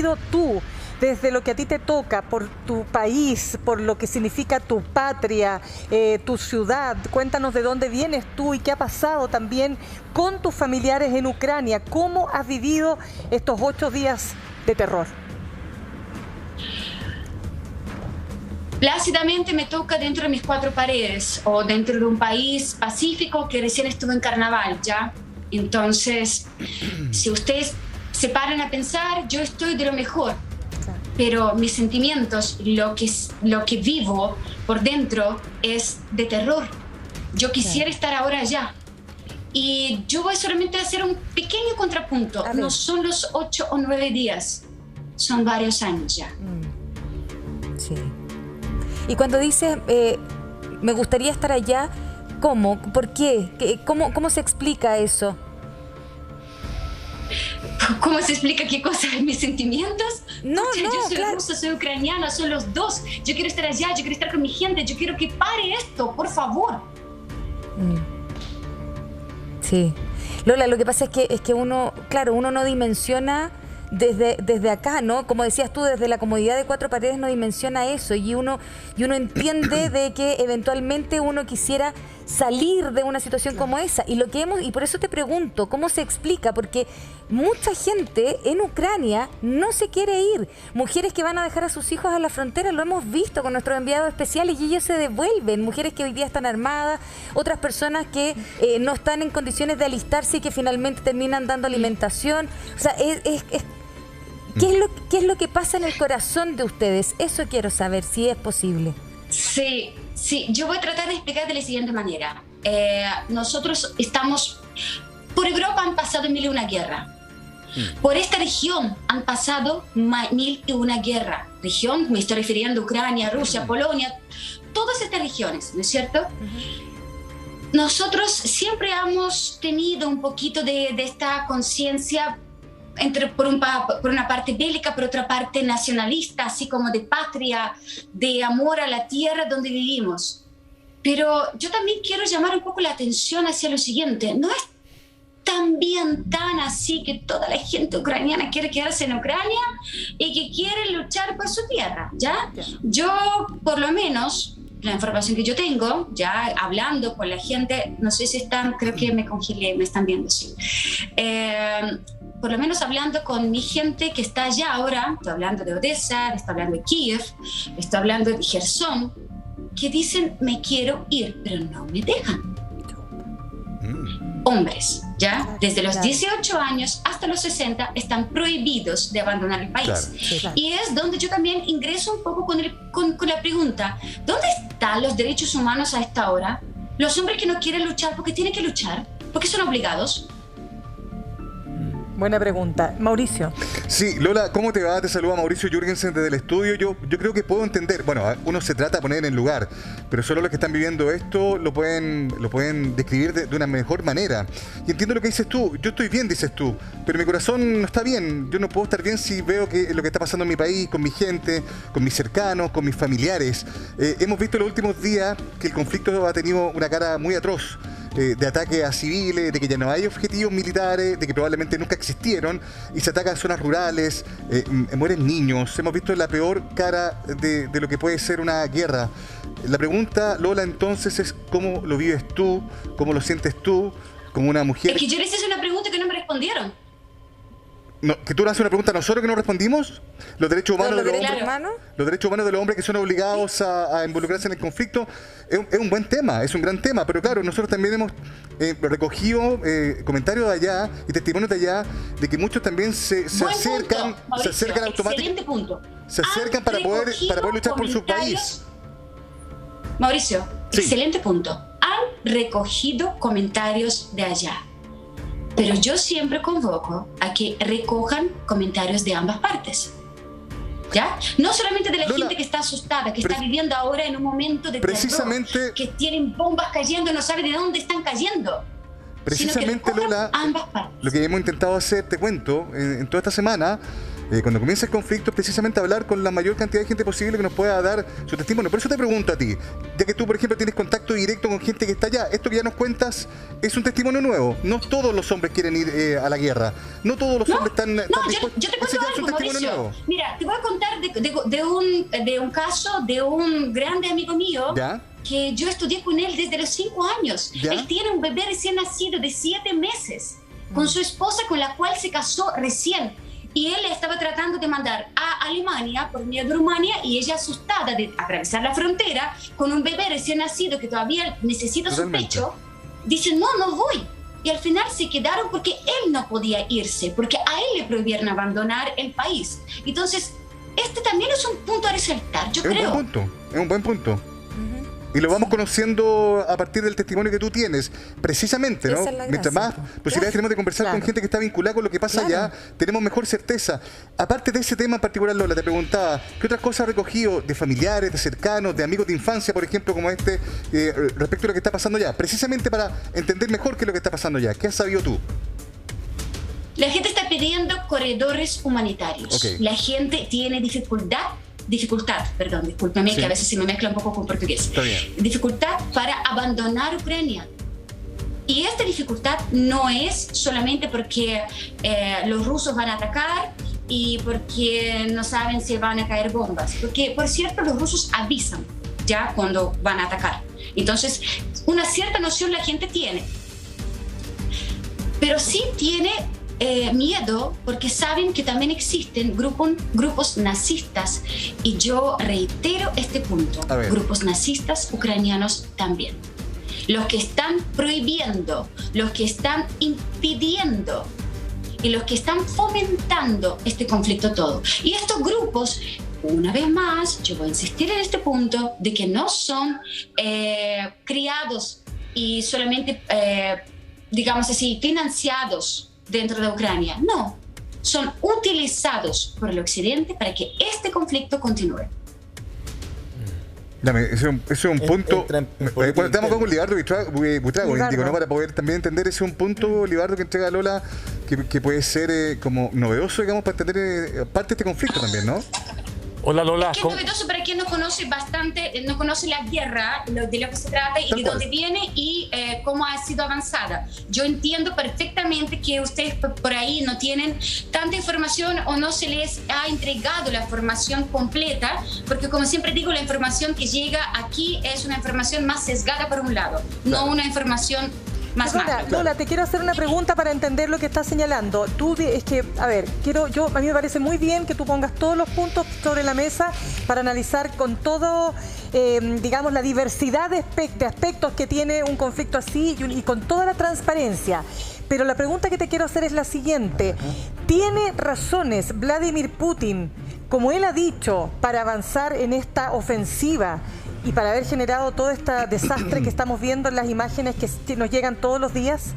vivido tú, desde lo que a ti te toca, por tu país, por lo que significa tu patria, tu ciudad? Cuéntanos de dónde vienes tú y qué ha pasado también con tus familiares en Ucrania. ¿Cómo has vivido estos 8 días de terror? Plácidamente me toca dentro de mis 4 paredes o dentro de un país pacífico que recién estuvo en carnaval, ¿ya? Entonces, si ustedes se paran a pensar, yo estoy de lo mejor, pero mis sentimientos, lo que vivo por dentro es de terror. Yo quisiera estar ahora allá. Y yo voy solamente a hacer un pequeño contrapunto. No son los 8 o 9 días, son varios años ya. Sí. Y cuando dices, me gustaría estar allá, ¿cómo? ¿Por qué? ¿Cómo se explica eso? ¿Cómo se explica qué cosa? ¿Mis sentimientos? No, Pucha, no, yo soy claro. rusa, soy ucraniana, son los dos. Yo quiero estar allá, yo quiero estar con mi gente, yo quiero que pare esto, por favor. Sí. Lola, lo que pasa es que uno, claro, uno no dimensiona desde acá, ¿no? Como decías tú, desde la comodidad de 4 paredes no dimensiona eso y uno entiende de que eventualmente uno quisiera salir de una situación como esa. Y por eso te pregunto, ¿cómo se explica? Porque mucha gente en Ucrania no se quiere ir. Mujeres que van a dejar a sus hijos a la frontera, lo hemos visto con nuestros enviados especiales y ellos se devuelven. Mujeres que hoy día están armadas, otras personas que no están en condiciones de alistarse y que finalmente terminan dando alimentación. O sea, ¿qué es lo que pasa en el corazón de ustedes? Eso quiero saber, si es posible. Sí, yo voy a tratar de explicar de la siguiente manera. Nosotros estamos... Por Europa han pasado 1001 guerras. Por esta región han pasado 1001 guerras. Región, me estoy refiriendo a Ucrania, Rusia, Polonia, todas estas regiones, ¿no es cierto? Nosotros siempre hemos tenido un poquito de esta conciencia por una parte bélica, por otra parte nacionalista, así como de patria, de amor a la tierra donde vivimos. Pero yo también quiero llamar un poco la atención hacia lo siguiente. No es también tan así que toda la gente ucraniana quiere quedarse en Ucrania y que quiere luchar por su tierra, ¿ya? Yo, por lo menos, la información que yo tengo, ya hablando con la gente, no sé si están, creo que me congelé, me están viendo, sí. Por lo menos hablando con mi gente que está allá ahora, estoy hablando de Odessa, estoy hablando de Kiev, estoy hablando de Gerson, que dicen, me quiero ir, pero no me dejan. Hombres, ¿ya? Desde los 18 años hasta los 60 están prohibidos de abandonar el país. Y es donde yo también ingreso un poco con la pregunta, ¿dónde están los derechos humanos a esta hora? Los hombres que no quieren luchar porque tienen que luchar, porque son obligados. Buena pregunta. Mauricio. Sí, Lola, ¿cómo te va? Te saluda Mauricio Jürgensen desde el estudio. Yo creo que puedo entender, bueno, uno se trata de poner en el lugar, pero solo los que están viviendo esto lo pueden describir de una mejor manera. Y entiendo lo que dices tú. Yo estoy bien, dices tú, pero mi corazón no está bien. Yo no puedo estar bien si veo que lo que está pasando en mi país, con mi gente, con mis cercanos, con mis familiares. Hemos visto en los últimos días que el conflicto ha tenido una cara muy atroz. De ataque a civiles, de que ya no hay objetivos militares, de que probablemente nunca existieron y se ataca a zonas rurales, mueren niños. Hemos visto la peor cara de lo que puede ser una guerra. La pregunta, Lola, entonces es ¿cómo lo vives tú? ¿Cómo lo sientes tú como una mujer? Es que yo les hice una pregunta que no me respondieron. No, que tú le haces una pregunta a nosotros que no respondimos. Los derechos humanos de los hombres, los derechos humanos de los hombres que son obligados a involucrarse en el conflicto, es un buen tema, es un gran tema, pero claro, nosotros también hemos recogido comentarios de allá y testimonios de allá de que muchos también se acercan automáticamente, se acercan para poder luchar por su país. Mauricio, excelente punto. Han recogido comentarios de allá. Pero yo siempre convoco a que recojan comentarios de ambas partes. ¿Ya? No solamente de la gente que está asustada, que está viviendo ahora en un momento de terror, que tienen bombas cayendo y no saben de dónde están cayendo. Precisamente, Lola, ambas partes. Lo que hemos intentado hacer, te cuento, en toda esta semana, cuando comienza el conflicto, precisamente hablar con la mayor cantidad de gente posible que nos pueda dar su testimonio. Por eso te pregunto a ti, ya que tú, por ejemplo, tienes contacto directo con gente que está allá, esto que ya nos cuentas es un testimonio nuevo. No todos los hombres quieren ir a la guerra. No todos los hombres están dispuestos. Yo te cuento Ese ya es un algo, testimonio Mauricio. nuevo. Mira, te voy a contar de un caso de un grande amigo mío. ¿Ya? Que yo estudié con él desde los 5 años. ¿Ya? Él tiene un bebé recién nacido de 7 meses con su esposa con la cual se casó recién. Y él estaba tratando de mandar a Alemania por medio de Rumania y ella asustada de atravesar la frontera con un bebé recién nacido que todavía necesita Totalmente. su pecho, dice no voy. Y al final se quedaron porque él no podía irse, porque a él le prohibieron abandonar el país. Entonces, este también es un punto a resaltar, yo creo. Es un buen punto. Y lo vamos conociendo a partir del testimonio que tú tienes, precisamente, ¿no? Esa es la Mientras gracia, más po. posibilidades tenemos de conversar Claro. con gente que está vinculada con lo que pasa Claro. allá, tenemos mejor certeza. Aparte de ese tema en particular, Lola, te preguntaba, ¿qué otras cosas has recogido de familiares, de cercanos, de amigos de infancia, por ejemplo, como este, respecto a lo que está pasando allá? Precisamente para entender mejor qué es lo que está pasando allá. ¿Qué has sabido tú? La gente está pidiendo corredores humanitarios. Ok. La gente tiene dificultad, perdón, discúlpeme Sí. que a veces se me mezcla un poco con portugués. Está bien. Dificultad para abandonar Ucrania. Y esta dificultad no es solamente porque los rusos van a atacar y porque no saben si van a caer bombas. Porque, por cierto, los rusos avisan ya cuando van a atacar. Entonces, una cierta noción la gente tiene. Pero sí tiene miedo porque saben que también existen grupos nazistas. Y yo reitero este punto. A ver. Grupos nazistas ucranianos también. Los que están prohibiendo, los que están impidiendo y los que están fomentando este conflicto todo. Y estos grupos, una vez más, yo voy a insistir en este punto de que no son criados y solamente, digamos así, financiados dentro de Ucrania. No, son utilizados por el Occidente para que este conflicto continúe. Dame, ese es un punto. entra en Bueno, política estamos con interna. Libardo Buitrago, Libardo. ¿no? Para poder también entender ese un punto, Libardo, que entrega Lola, que puede ser como novedoso, digamos, para entender parte de este conflicto también, ¿no? Hola Lola, Que es novedoso para quien no conoce bastante, no conoce la guerra, de lo que se trata y Tal de cual. dónde viene y cómo ha sido avanzada. Yo entiendo perfectamente que ustedes por ahí no tienen tanta información o no se les ha entregado la información completa, porque como siempre digo, la información que llega aquí es una información más sesgada por un lado, no una información más Lola, macro. Lola, te quiero hacer una pregunta para entender lo que estás señalando. Es que, a ver, a mí me parece muy bien que tú pongas todos los puntos sobre la mesa para analizar con todo, digamos, la diversidad de aspectos que tiene un conflicto así y con toda la transparencia. Pero la pregunta que te quiero hacer es la siguiente. ¿Tiene razones Vladimir Putin, como él ha dicho, para avanzar en esta ofensiva y para haber generado todo este desastre que estamos viendo en las imágenes que nos llegan todos los días?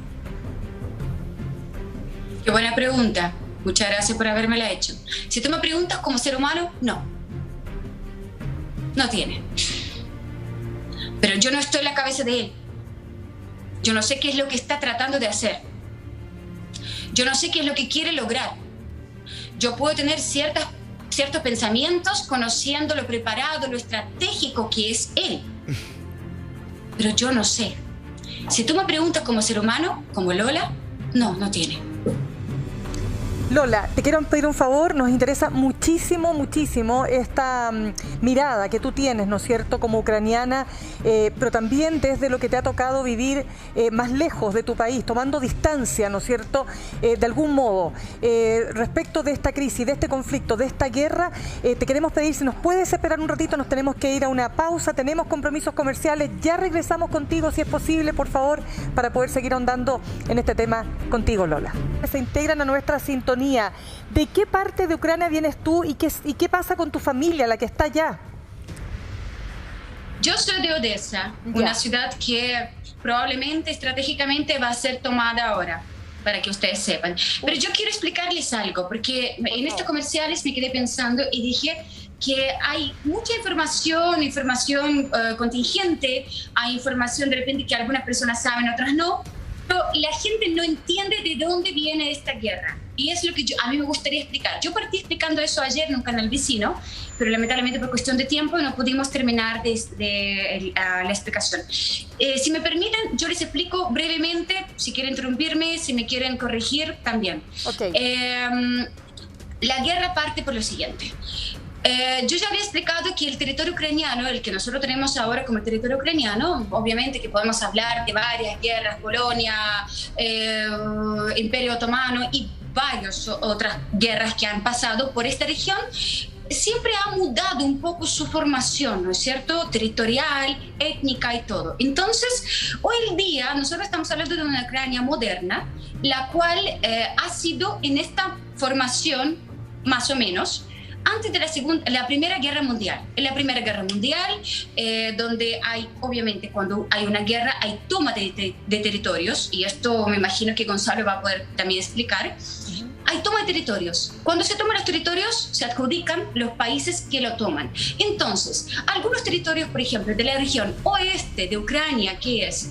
Qué buena pregunta. Muchas gracias por habérmela hecho. Si tú me preguntas como ser humano, no. No tiene. Pero yo no estoy en la cabeza de él. Yo no sé qué es lo que está tratando de hacer. Yo no sé qué es lo que quiere lograr. Yo puedo tener ciertos pensamientos conociendo lo preparado, lo estratégico que es él. Pero yo no sé. Si tú me preguntas como ser humano, como Lola, no tiene. Lola, te quiero pedir un favor, nos interesa muchísimo esta mirada que tú tienes, ¿no es cierto?, como ucraniana, pero también desde lo que te ha tocado vivir más lejos de tu país, tomando distancia, ¿no es cierto?, de algún modo. Respecto de esta crisis, de este conflicto, de esta guerra, te queremos pedir si nos puedes esperar un ratito, nos tenemos que ir a una pausa, tenemos compromisos comerciales, ya regresamos contigo si es posible, por favor, para poder seguir ahondando en este tema contigo, Lola. Se integran a nuestra sintonía. ¿De qué parte de Ucrania vienes tú y qué pasa con tu familia, la que está allá? Yo soy de Odessa, Ya. una ciudad que probablemente estratégicamente va a ser tomada ahora, para que ustedes sepan. Pero yo quiero explicarles algo, porque en estos comerciales me quedé pensando y dije que hay mucha información contingente, hay información de repente que algunas personas saben, otras no, pero la gente no entiende de dónde viene esta guerra. Y es lo que a mí me gustaría explicar. Yo partí explicando eso ayer en un canal vecino, pero lamentablemente por cuestión de tiempo no pudimos terminar la explicación. Si me permiten, yo les explico brevemente, si quieren interrumpirme, si me quieren corregir, también. Okay. La guerra parte por lo siguiente. Yo ya había explicado que el territorio ucraniano, el que nosotros tenemos ahora como el territorio ucraniano, obviamente que podemos hablar de varias guerras, Polonia, Imperio Otomano y varias otras guerras que han pasado por esta región, siempre ha mudado un poco su formación, ¿no es cierto? Territorial, étnica y todo. Entonces, hoy en día nosotros estamos hablando de una Ucrania moderna, la cual ha sido en esta formación, más o menos, antes de la Primera Guerra Mundial. En la Primera Guerra Mundial, donde hay, obviamente, cuando hay una guerra, hay toma de territorios, y esto me imagino que Gonzalo va a poder también explicar. Hay toma de territorios. Cuando se toman los territorios, se adjudican los países que lo toman. Entonces, algunos territorios, por ejemplo, de la región oeste de Ucrania, que es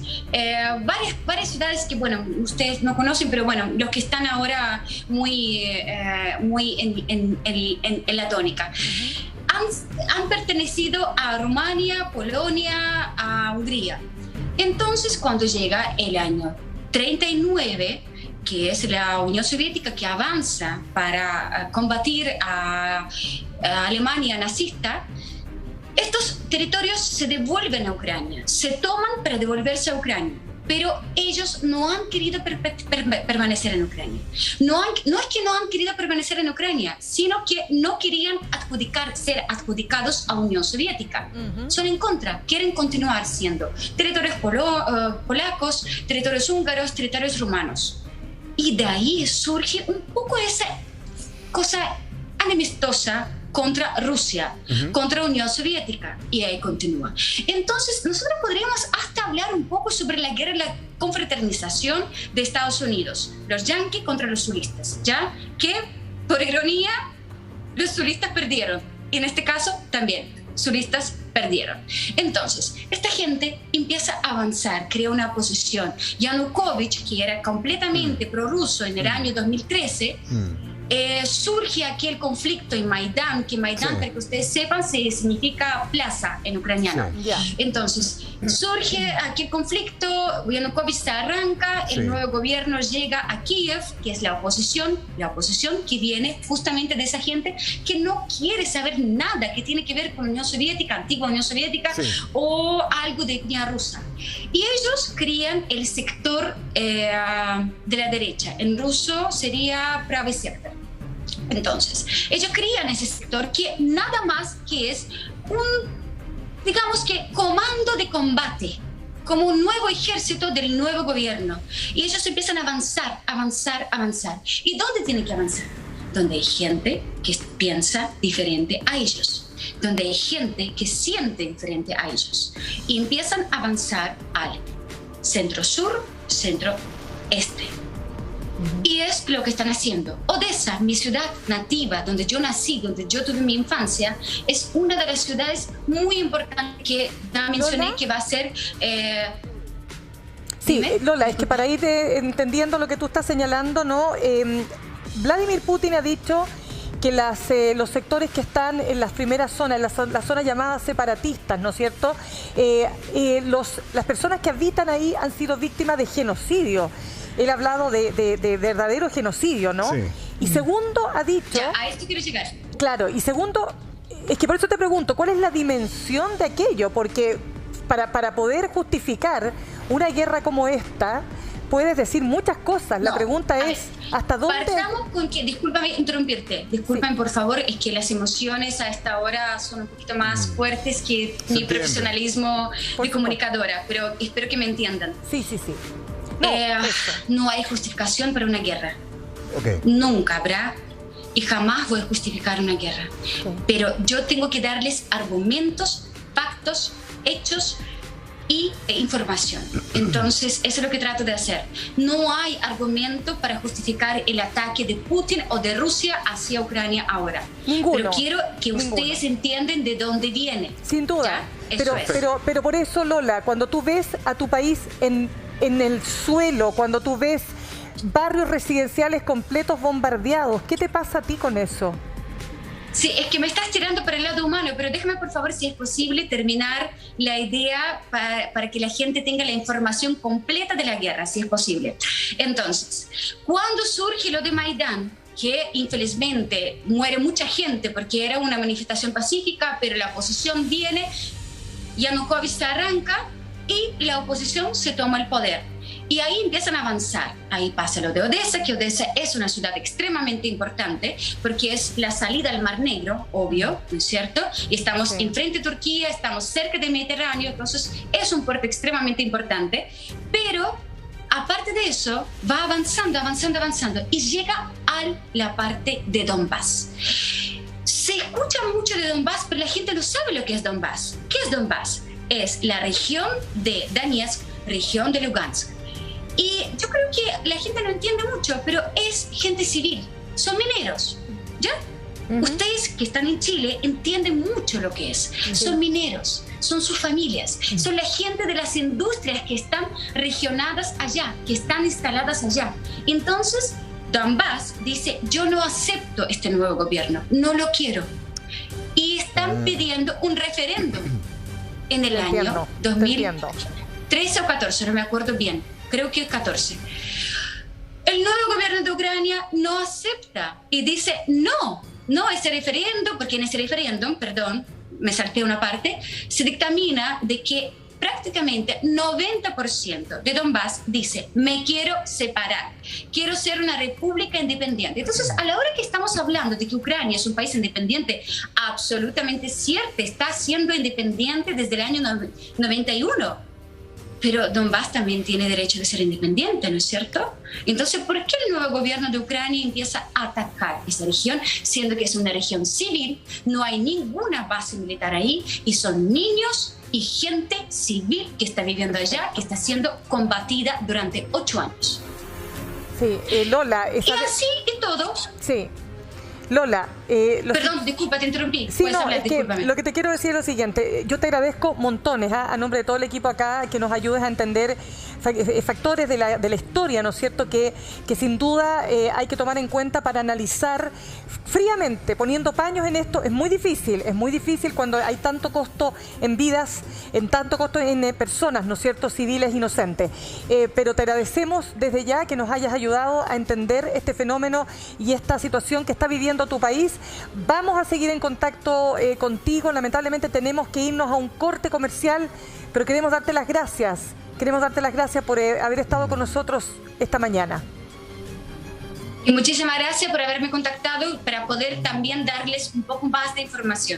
varias ciudades que, bueno, ustedes no conocen, pero bueno, los que están ahora muy en la tónica, han pertenecido a Rumania, Polonia, a Hungría. Entonces, cuando llega el año 39, que es la Unión Soviética que avanza para combatir a Alemania nazista, estos territorios se devuelven a Ucrania, se toman para devolverse a Ucrania, pero ellos no han querido permanecer en Ucrania. No es que no han querido permanecer en Ucrania, sino que no querían ser adjudicados a Unión Soviética. Son en contra, quieren continuar siendo territorios polacos, territorios húngaros, territorios rumanos. Y de ahí surge un poco esa cosa enemistosa contra Rusia, contra Unión Soviética, y ahí continúa. Entonces, nosotros podríamos hasta hablar un poco sobre la guerra y la confraternización de Estados Unidos, los yanquis contra los suristas, ¿ya? Que, por ironía, los suristas perdieron, y en este caso también. Suristas perdieron. Entonces, esta gente empieza a avanzar, crea una oposición. Yanukovych, que era completamente prorruso en el año 2013, surge aquel conflicto en Maidán, que Maidán, para que ustedes sepan, significa plaza en ucraniano. Entonces, surge aquel conflicto, Yanukovych se arranca, el nuevo gobierno llega a Kiev, que es la oposición que viene justamente de esa gente que no quiere saber nada que tiene que ver con la Unión Soviética, antigua Unión Soviética, o algo de etnia rusa. Y ellos crían el sector de la derecha, en ruso sería Pravый Сектор. Entonces, ellos crían ese sector que nada más que es digamos que comando de combate, como un nuevo ejército del nuevo gobierno. Y ellos empiezan a avanzar. ¿Y dónde tienen que avanzar? Donde hay gente que piensa diferente a ellos, donde hay gente que siente diferente a ellos. Y empiezan a avanzar al centro-sur, centro-este. Y es lo que están haciendo. Odessa, mi ciudad nativa, donde yo nací, donde yo tuve mi infancia, es una de las ciudades muy importantes que ya mencioné, ¿Lola? Que va a ser... Sí, Lola, es que para ir entendiendo lo que tú estás señalando, ¿no? Vladimir Putin ha dicho que los sectores que están en las primeras zonas, las zonas llamadas separatistas, ¿no es cierto? Las personas que habitan ahí han sido víctimas de genocidio. Él ha hablado de verdadero genocidio, ¿no? Sí. Y segundo, ha dicho... Ya, a esto quiero llegar. Claro, y segundo, es que por eso te pregunto, ¿cuál es la dimensión de aquello? Porque para poder justificar una guerra como esta, puedes decir muchas cosas. La pregunta es, ¿hasta dónde...? Partamos con que, discúlpame interrumpirte, disculpen por favor, es que las emociones a esta hora son un poquito más fuertes que mi profesionalismo de comunicadora, pero espero que me entiendan. Sí. No hay justificación para una guerra. Nunca habrá y jamás voy a justificar una guerra. Pero yo tengo que darles argumentos, factos, hechos e información. Entonces, eso es lo que trato de hacer. No hay argumento para justificar el ataque de Putin o de Rusia hacia Ucrania ahora. Ninguno. Pero quiero que ustedes entiendan de dónde viene. Sin duda. ¿Ya? Pero por eso, Lola, cuando tú ves a tu país en el suelo, cuando tú ves barrios residenciales completos bombardeados. ¿Qué te pasa a ti con eso? Sí, es que me estás tirando para el lado humano, pero déjame por favor, si es posible, terminar la idea para que la gente tenga la información completa de la guerra, si es posible. Entonces, cuando surge lo de Maidán, que infelizmente muere mucha gente porque era una manifestación pacífica, pero la oposición viene, Yanukovych se arranca y la oposición se toma el poder. Y ahí empiezan a avanzar. Ahí pasa lo de Odessa, que Odessa es una ciudad extremadamente importante porque es la salida al Mar Negro, obvio, ¿no es cierto? Y estamos enfrente de Turquía, estamos cerca del Mediterráneo, entonces es un puerto extremadamente importante. Pero aparte de eso, va avanzando, avanzando, avanzando y llega a la parte de Donbass. Se escucha mucho de Donbass, pero la gente no sabe lo que es Donbass. ¿Qué es Donbass? Es la región de Donetsk, región de Lugansk. Y yo creo que la gente no entiende mucho, pero es gente civil, son mineros, ¿ya? Ustedes que están en Chile entienden mucho lo que es. Son mineros, son sus familias, son la gente de las industrias que están regionadas allá, que están instaladas allá. Entonces, Donbass dice, yo no acepto este nuevo gobierno, no lo quiero. Y están pidiendo un referéndum en el año 2013 o 14, no me acuerdo bien. Creo que es 14. El nuevo gobierno de Ucrania no acepta y dice no ese referéndum, porque en ese referéndum, perdón, me salté una parte, se dictamina de que prácticamente 90% de Donbass dice, me quiero separar, quiero ser una república independiente. Entonces, a la hora que estamos hablando de que Ucrania es un país independiente, absolutamente cierto, está siendo independiente desde el año 91. Pero Donbass también tiene derecho de ser independiente, ¿no es cierto? Entonces, ¿por qué el nuevo gobierno de Ucrania empieza a atacar esa región, siendo que es una región civil, no hay ninguna base militar ahí, y son niños y gente civil que está viviendo allá, que está siendo combatida durante 8 años? Sí, Lola... Y así y todo... Sí. Lola... Perdón, disculpa, te interrumpí. Sí, no, hablar, es que lo que te quiero decir es lo siguiente. Yo te agradezco montones, a nombre de todo el equipo acá, que nos ayudes a entender factores de la historia, ¿no es cierto?, que sin duda hay que tomar en cuenta para analizar fríamente, poniendo paños en esto. Es muy difícil cuando hay tanto costo en vidas, en tanto costo en personas, ¿no es cierto?, civiles inocentes. Pero te agradecemos desde ya que nos hayas ayudado a entender este fenómeno y esta situación que está viviendo tu país. Vamos a seguir en contacto contigo. Lamentablemente tenemos que irnos a un corte comercial, pero queremos darte las gracias. Queremos darte las gracias por haber estado con nosotros esta mañana. Y muchísimas gracias por haberme contactado para poder también darles un poco más de información.